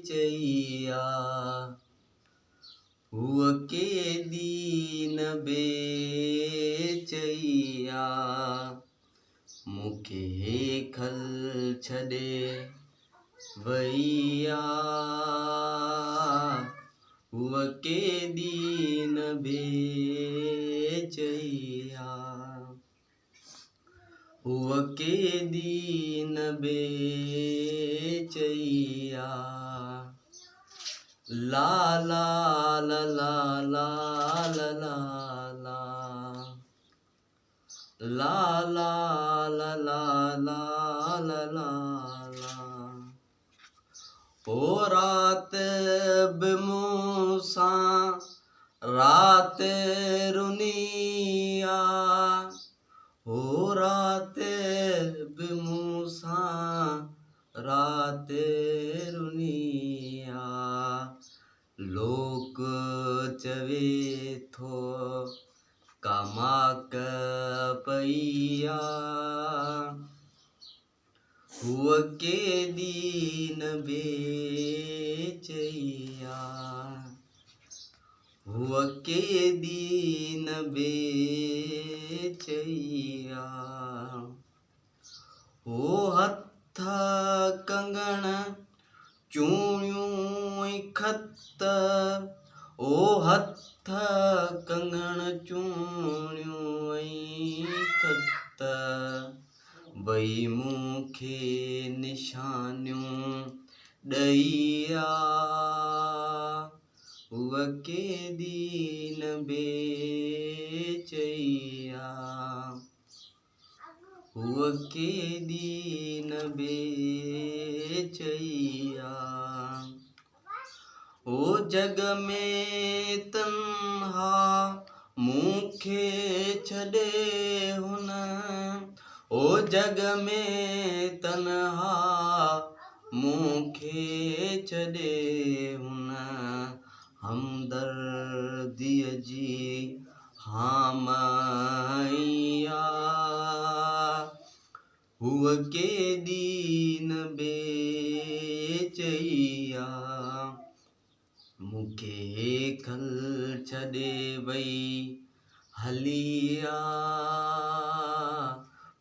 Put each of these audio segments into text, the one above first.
बेचैया हुआ के दीन बेचैया मुखे खल छड़े भैया हुआ के दीन बेचैया हुआ के दीन बेचैया ला ला ला ला ला ला ला ला ला ला ला ला ला ला ओ रात बेमूसा रात रुनिया ओ रात बेमूसा रात रुनिया लोक चवे थो कामाक पैया हुआ के दीन बेचैया हुआ के दीन बेचैया ओ हथ कंगण चूड़ियों खत ओ हथ कंगण चूड़ियों खत बई मुखे निशानियों दैया हुआ के दीन बेचैया हुआ के दीन बेचैया ओ जग में तन्हा मुखे छड़े हुन ओ जग में तन्हा मुखे छड़े हुन हमदर्दीअ जी हामैया हुआ के दीन बेचैया मुखे खल छड़े वई हलिया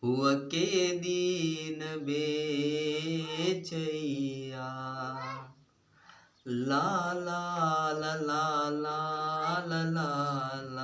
हुआ के दीन बेचैया ला ला ला ला ला ला ला